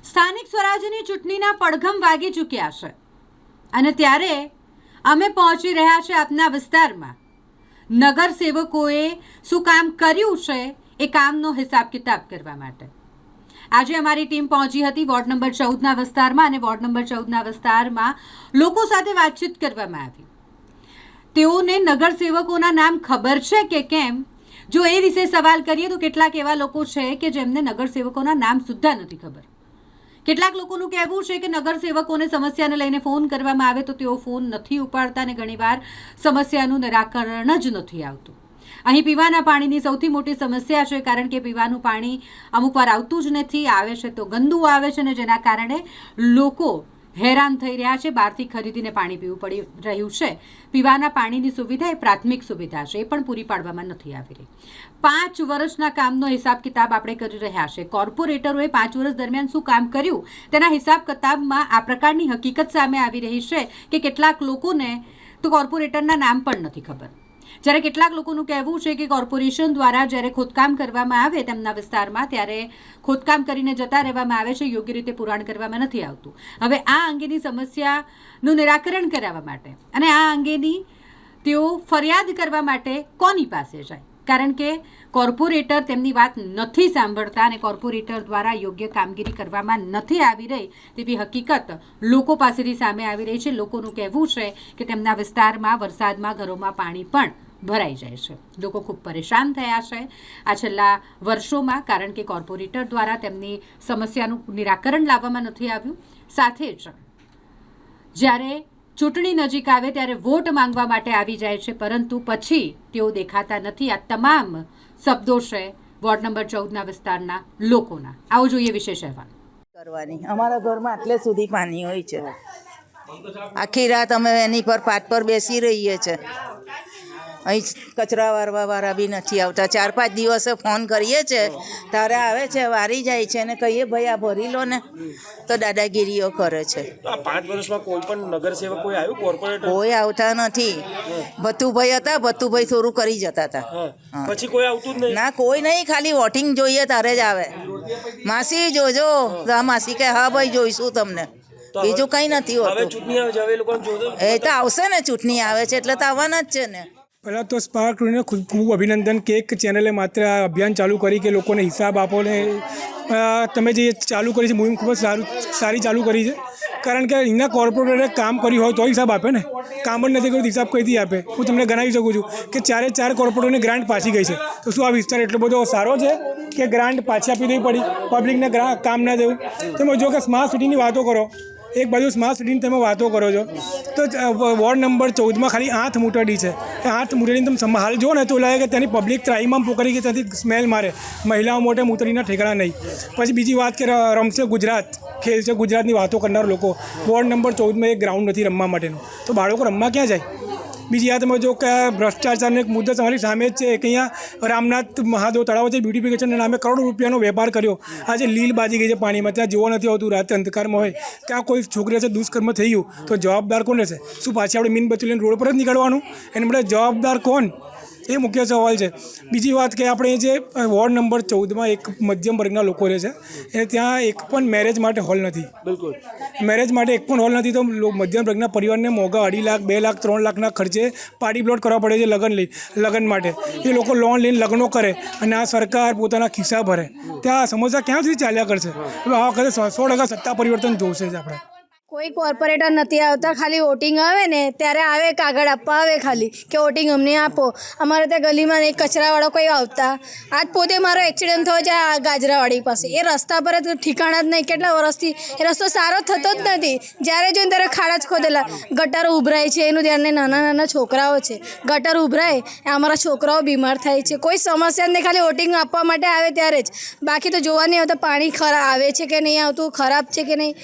સ્થાનિક સ્વરાજ્યની ચૂંટણીના પડઘમ વાગી ચૂક્યા છે અને ત્યારે અમે પહોંચી રહ્યા છે આપના વિસ્તારમાં. નગરસેવકોએ શું કામ કર્યું છે એ કામનો હિસાબ કિતાબ કરવા માટે આજે અમારી ટીમ પહોંચી હતી વોર્ડ નંબર 14ના વિસ્તારમાં અને વોર્ડ નંબર 14ના વિસ્તારમાં લોકો સાથે વાતચીત કરવામાં આવી. તેઓને નગરસેવકોના નામ ખબર છે કે કેમ, જો એ વિશે સવાલ કરીએ તો કેટલાક એવા લોકો છે કે જેમને નગરસેવકોના નામ સુદ્ધા નથી ખબર. કેટલાક લોકોનું કહેવું છે કે નગરસેવકોને સમસ્યાને લઈને ફોન કરવામાં આવે તો તેઓ ફોન નથી ઉપાડતા અને ઘણીવાર સમસ્યાનું નિરાકરણ જ નથી આવતું. અહીં પીવાના પાણીની સૌથી મોટી સમસ્યા છે, કારણ કે પીવાનું પાણી અમુકવાર આવતું જ નથી, આવે છે તો ગંદુ આવે છે અને જેના કારણે લોકો હેરાન થઈ રહ્યા છે. બહારથી ખરીદીને પાણી પીવું પડી રહ્યું છે. પીવાના પાણીની સુવિધા એ પ્રાથમિક સુવિધા છે, એ પણ પૂરી પાડવામાં નથી આવી રહી. 5 વર્ષના કામનો હિસાબ કિતાબ આપણે કરી રહ્યા છે. કોર્પોરેટરોએ 5 વર્ષ દરમિયાન શું કામ કર્યું તેના હિસાબ કિતાબમાં આ પ્રકારની હકીકત સામે આવી રહી છે કે કેટલાક લોકોને તો કોર્પોરેટરના નામ પણ નથી ખબર. જ્યારે કેટલાક લોકોનું કહેવું છે કે કોર્પોરેશન દ્વારા જ્યારે ખોદકામ કરવામાં આવે તેમના વિસ્તારમાં ત્યારે ખોદકામ કરીને જતા રહેવામાં આવે છે, યોગ્ય રીતે પુરાણ કરવામાં નથી આવતું. હવે આ અંગેની સમસ્યાનું નિરાકરણ કરાવવા માટે અને આ અંગેની તેઓ ફરિયાદ કરવા માટે કોની પાસે જાય, કારણ કે કોર્પોરેટર તેમની વાત નથી સાંભળતા અને કોર્પોરેટર દ્વારા યોગ્ય કામગીરી કરવામાં નથી આવી રહી તેવી હકીકત લોકો પાસેથી સામે આવી રહી છે. લોકોનું કહેવું છે કે તેમના વિસ્તારમાં વરસાદમાં ઘરોમાં પાણી પણ ભરાઈ જાય છે. લોકો ખૂબ પરેશાન થયા છે આ છેલ્લા વર્ષોમાં, કારણ કે કોર્પોરેટર દ્વારા તેમની સમસ્યાનું નિરાકરણ લાવવામાં નથી આવ્યું. સાથે જ જ્યારે ચૂંટણી નજીક આવે ત્યારે વોટ માંગવા માટે આવી જાય છે, પરંતુ પછી તેઓ દેખાતા નથી. આ તમામ શબ્દો છે વોર્ડ નંબર 14ના વિસ્તારના લોકોના. આવો જોઈએ વિશેષ અહેવાલ. કરવાની અમારા ઘરમાં આટલે સુધી પાણી હોય છે. આખી રાત અમે એની પર પાટ પર બેસી રહીએ છીએ. અહીં કચરા વારવા વાળા બી નથી આવતા. 4-5 દિવસે ફોન કરીએ છીએ ત્યારે આવે છે, વારી જાય છે અને કહીએ ભાઈ આ ભરી લો ને, તો દાદાગીરીઓ કરે છે. 5 વર્ષમાં કોઈ પણ નગરસેવક કોઈ આવ્યું કોર્પોરેટર? કોઈ આવતા નથી. ભત્તુભાઈ હતા, ભત્તુભાઈ થોડું કરી જતા હતા. પછી કોઈ આવતું જ નહીં? ના, કોઈ નહીં. ખાલી વોટિંગ જોઈએ ત્યારે જ આવે. માસી જોજો, તો માસી કે હા ભાઈ જોઈશું તમને, બીજું કંઈ નથી હોતું. ચૂંટણી આવે છે, હવે એ લોકોને જોજો. એ તો આવશે ને, ચૂંટણી આવે છે એટલે તો આવવાના જ છે ને. પહેલાં તો સ્પાર્ક ટુડેને ખૂબ અભિનંદન કે એક ચેનલે માત્ર આ અભિયાન ચાલુ કરી કે લોકોને હિસાબ આપો ને તમે જે ચાલુ કરી છે મુહિમ ખૂબ જ સારી ચાલુ કરી છે. કારણ કે અહીંના કોર્પોરેટરે કામ કર્યું હોય તો હિસાબ આપે ને, કામ જ નથી કર્યું હિસાબ કઈથી આપે? હું તમને ગણાવી શકું છું કે 4 કોર્પોરેટરોની ગ્રાન્ટ પાછી ગઈ છે. તો શું આ વિસ્તાર એટલો બધો સારો છે કે ગ્રાન્ટ પાછી આપી દેવી પડી, પબ્લિકને કામ ના દેવું? તમે જો કે સ્માર્ટ સિટીની વાતો કરો, એક બાજુ સ્માર્ટ સિટીની તમે વાતો કરો છો તો વોર્ડ નંબર 14માં ખાલી 8 મૂટરડી છે. એ 8 મૂટરડીને તમે હાલ જો ને તો લાગે કે ત્યાંની પબ્લિક ત્રાહીમામ પોકારી કે ત્યાંથી સ્મેલ મારે. મહિલાઓ મોટે મૂતરીના ઠેકાણા નહીં. પછી બીજી વાત કે રમશે ગુજરાત, ખેલશે ગુજરાતની વાતો કરનાર લોકો, વોર્ડ નંબર 14માં એક ગ્રાઉન્ડ નથી રમવા માટેનું, તો બાળકો રમવા ક્યાં જાય? બીજી વાત તમે જો કે ભ્રષ્ટાચારનો એક મુદ્દો તમારી સામે જ છે કે અહીંયા રામનાથ મહાદેવ તળાવ છે, બ્યુટિફિકેશનના નામે કરોડો રૂપિયાનો વેપાર કર્યો. આજે લીલ બાજી ગઈ છે પાણીમાં, ત્યાં જોવા નથી આવતું, રાતે અંધકારમાં હોય. ત્યાં કોઈ છોકરી સાથે દુષ્કર્મ થઈ ગયું તો જવાબદાર કોણ રહેશે? શું પાછી આપણે મીનબત્તી લઈને રોડ પર જ નીકળવાનું? એને માટે જવાબદાર કોણ? એ મુખ્ય સવાલ છે. બીજી વાત કે આપણે જે વોર્ડ નંબર 14માં એક મધ્યમ વર્ગના લોકો રહે છે એ ત્યાં એક પણ મેરેજ માટે હોલ નથી. બિલકુલ, મેરેજ માટે એક પણ હોલ નથી. તો મધ્યમ વર્ગના પરિવારને મોંઘા 2.5 લાખ 2 લાખ 3 લાખના ખર્ચે પાર્ટી પ્લોટ કરવા પડે છે લગ્ન માટે. એ લોકો લોન લઈને લગ્નો કરે અને આ સરકાર પોતાના ખિસ્સા ભરે. ત્યાં સમસ્યા ક્યાં સુધી ચાલ્યા કરશે? આ વખતે 100% સત્તા પરિવર્તન જોશે જ આપણે. કોઈ કોર્પોરેટર નથી આવતા. ખાલી વોટિંગ આવે ને ત્યારે આવે, કાગળ આપવા આવે ખાલી કે વોટિંગ અમને આપો. અમારે ત્યાં ગલીમાં એક કચરાવાળો કોઈ આવતા. આજ પોતે મારો એક્સિડન્ટ થયો છે આ ગાજરાવાડી પાસે. એ રસ્તા પર જ ઠીકાણા જ નહીં. કેટલા વર્ષથી એ રસ્તો સારો થતો જ નથી. જ્યારે જોઈને ત્યારે ખાડા જ ખોદેલા. ગટર ઉભરાય છે, એનું ધ્યાન નહીં. નાના છોકરાઓ છે, ગટર ઉભરાય, અમારા છોકરાઓ બીમાર થાય છે. કોઈ સમસ્યા નહીં, ખાલી વોટિંગ આપવા માટે આવે ત્યારે જ. બાકી તો જોવા નહીં આવતા પાણી ખરાબ આવે છે કે નહીં આવતું, ખરાબ છે કે નહીં.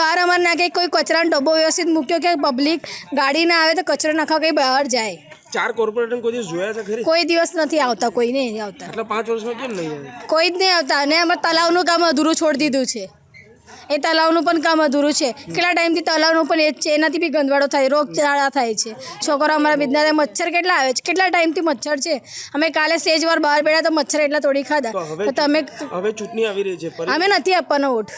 બહાર અમારે નાખે, કોઈ કચરાનો ડબ્બો વ્યવસ્થિત મૂક્યો કે પબ્લિક ગાડી ના આવે તો કચરો નાખવા કંઈ બહાર જાય. 4 કોર્પોરેટર કોઈ દિવસ જોયા છે ખરી? કોઈ દિવસ નથી આવતા, કોઈ નહીં આવતા. એટલે 5 વર્ષમાં કેમ નહીં આવે? કોઈ જ નહીં આવતા. અને અમે તલાવનું કામ અધૂરું છોડી દીધું છે. એ તલાવનું પણ કામ અધૂરું છે. કેટલા ટાઈમથી તલાવનું પણ એ જ છે. એનાથી બી ગંદવાડો થાય, રોગચાળા થાય છે. છોકરો અમારા બિઝનેસ મચ્છર કેટલા આવે છે, કેટલા ટાઈમથી મચ્છર છે. અમે કાલે સ્ટેજવાર બહાર બેઠા તો મચ્છર એટલા તોડી ખાધા. તો તમે હવે ચૂંટણી આવી રહી છે, અમે નથી આપવાનો વોટ.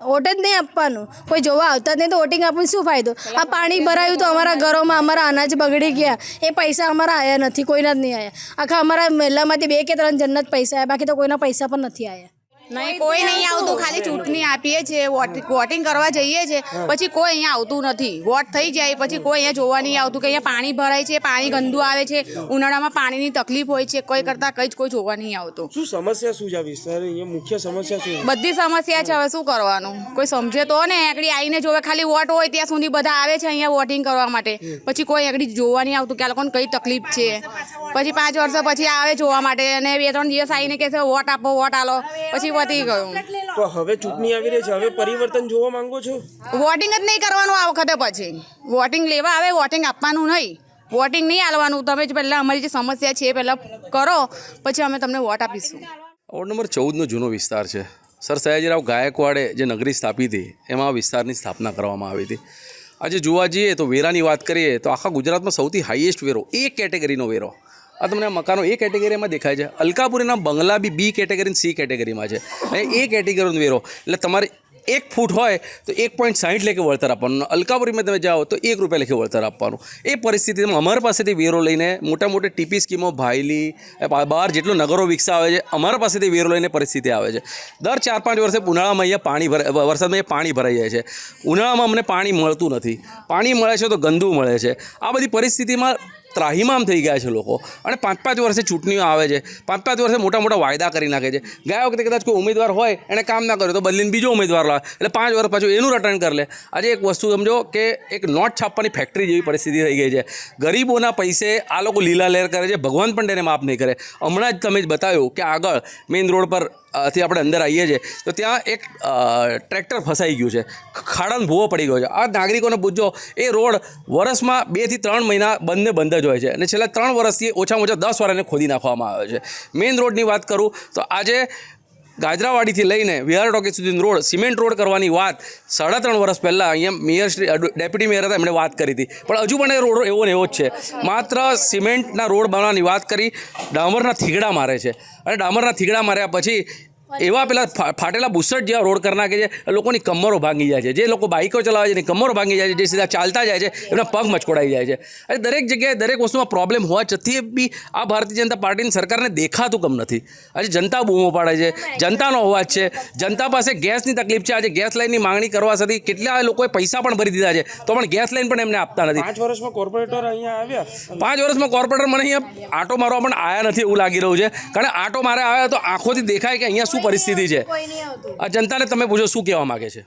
વોટ જ નહીં આપવાનું, કોઈ જોવા આવતા જ નહીં તો વોટિંગ આપીને શું ફાયદો? આ પાણી ભરાયું તો અમારા ઘરોમાં અમારા અનાજ બગડી ગયા, એ પૈસા અમારા આવ્યા નથી, કોઈના જ નહીં આવ્યા. આખા અમારા મહિલામાંથી 2 કે 3 જણના જ પૈસા આવ્યા, બાકી તો કોઈના પૈસા પણ નથી આવ્યા. નહીં કોઈ નહીં આવતું, ખાલી ચૂંટણી આપીએ છીએ, વોટિંગ કરવા જઈએ છીએ, પછી કોઈ અહીંયા આવતું નથી. વોટ થઈ જાય પછી કોઈ અહીંયા જોવા નહીં આવતું કે અહીંયા પાણી ભરાય છે, પાણી ગંદુ આવે છે, ઉનાળામાં પાણીની તકલીફ હોય છે, કોઈ કરતાં કંઈ જ કોઈ જોવા નહીં આવતું. શું સમસ્યા શું છે આ વિસ્તારની? અહીંયા મુખ્ય સમસ્યા શું છે? બધી સમસ્યા છે, હવે શું કરવાનું? કોઈ સમજે તો ને. આગળ આવીને જોવે, ખાલી વોટ હોય ત્યાં સુધી બધા આવે છે અહીંયા વોટિંગ કરવા માટે, પછી કોઈ આગળ જોવા નહીં આવતું કે આ લોકોને કઈ તકલીફ છે. પછી 5 વર્ષ પછી આવે જોવા માટે અને 2-3 દિવસ આવીને કહે છે વોટ આપો, વોટ આલો, પછી પતી ગયું. તો હવે ચૂંટણી આવી રહી છે, હવે પરિવર્તન જોવા માંગો છો? વોટિંગ જ નહીં કરવાનું આ વખતે. પછી વોટિંગ લેવા આવે, વોટિંગ આપવાનું નહીં, વોટિંગ નહીં આલવાનું. તમે જ પહેલાં અમારી જે સમસ્યા છે એ પહેલાં કરો, પછી અમે તમને વોટ આપીશું. વોર્ડ નંબર 14નો જૂનો વિસ્તાર છે. સર સયાજીરાવ ગાયકવાડે જે નગરી સ્થાપી હતી એમાં આ વિસ્તારની સ્થાપના કરવામાં આવી હતી. આજે જોવા જઈએ તો વેરાની વાત કરીએ તો આખા ગુજરાતમાં સૌથી હાઈએસ્ટ વેરો એ કેટેગરીનો વેરો. આ તમને આ મકાનો એ કેટેગરીમાં દેખાય છે. અલકાપુરીના બંગલા બી બી કેટેગરી સી કેટેગરીમાં છે. અને એ કેટેગરીનો વેરો એટલે તમારે 1 ફૂટ હોય તો 1.60 લેખે વળતર આપવાનું. અલકાપુરીમાં તમે જાઓ તો ₹1 લેખે વળતર આપવાનું. એ પરિસ્થિતિમાં અમારા પાસેથી વેરો લઈને મોટા મોટી ટીપી સ્કીમો, ભાયલી, બહાર જેટલો નગરો વિકસાવે છે અમારા પાસેથી વેરો લઈને પરિસ્થિતિ આવે છે. દર 4-5 વર્ષે ઉનાળામાં અહીંયા વરસાદમાં પાણી ભરાઈ જાય છે. ઉનાળામાં અમને પાણી મળતું નથી. પાણી મળે છે તો ગંદુ મળે છે. આ બધી પરિસ્થિતિમાં ત્રાહિમામ થઈ ગયા છે લોકો. અને 5-5 વર્ષે ચૂંટણીઓ આવે છે, 5-5 વર્ષે મોટા મોટા વાયદા કરી નાખે છે. ગયા વખતે કદાચ કોઈ ઉમેદવાર હોય એણે કામ ના કર્યું તો બદલીને બીજો ઉમેદવાર લાવે, એટલે 5 વર્ષ પાછું એનું રિટર્ન કરી લે. આજે એક વસ્તુ સમજો કે એક નોટ છાપવાની ફેક્ટરી જેવી પરિસ્થિતિ થઈ ગઈ છે. ગરીબોના પૈસે આ લોકો લીલા લહેર કરે છે, ભગવાન પણ તેને માફ નહીં કરે. હમણાં જ તમે જ બતાવ્યું કે આગળ મેઇન રોડ પર થી આપણે અંદર આવીએ છીએ તો ત્યાં એક ટ્રેક્ટર ફસાઈ ગયું છે, ખાડાનો ભૂવો પડી ગયો છે. આ નાગરિકોને પૂછજો, એ રોડ વર્ષમાં 2 થી 3 મહિના બંધ જ હોય છે અને છેલ્લા 3 વર્ષથી ઓછામાં ઓછા 10 વાર એને ખોદી નાખવામાં આવે છે. મેઇન રોડની વાત કરું તો આજે ગાજરાવાડીથી લઈને વિહાર ટોકી સુધીનો રોડ સિમેન્ટ રોડ કરવાની વાત 3.5 વર્ષ પહેલાં અહીંયા મેયર શ્રી ડેપ્યુટી મેયર હતા એમણે વાત કરી હતી, પણ હજુ પણ એ રોડ એવો ને એવો જ છે. માત્ર સિમેન્ટના રોડ બનાવવાની વાત કરી, ડામરના થીગડા મારે છે અને ડામરના થીગડા માર્યા પછી એવા પેલા ફાટેલા બુસટ જેવા રોડ કરી નાખે છે, લોકોની કમરો ભાંગી જાય છે. જે લોકો બાઇકો ચલાવે છે એની કમરો ભાંગી જાય છે, જે સીધા ચાલતા જાય છે એમના પગ મચકોડાઈ જાય છે. અને દરેક જગ્યાએ દરેક વસ્તુમાં પ્રોબ્લેમ હોવા છતાં બી આ ભારતીય જનતા પાર્ટીની સરકારને દેખાતું કમ નથી. આજે જનતા બૂમો પાડે છે, જનતાનો અવાજ છે, જનતા પાસે ગેસની તકલીફ છે. આજે ગેસ લાઇનની માંગણી કરવા છતાં કેટલા લોકોએ પૈસા પણ ભરી દીધા છે તો પણ ગેસ લાઇન પણ એમને આપતા નથી. 5 વર્ષમાં કોર્પોરેટર અહીંયા આવ્યા? 5 વર્ષમાં કોર્પોરેટર મને અહીંયા આટો મારવા પણ આવ્યા નથી એવું લાગી રહ્યું છે. કારણ આટો મારે આવ્યા તો આંખોથી દેખાય કે અહીંયા શું પરિસ્થિતિ છે. આ જનતાને તમે પૂછો શું કહેવા માગે છે.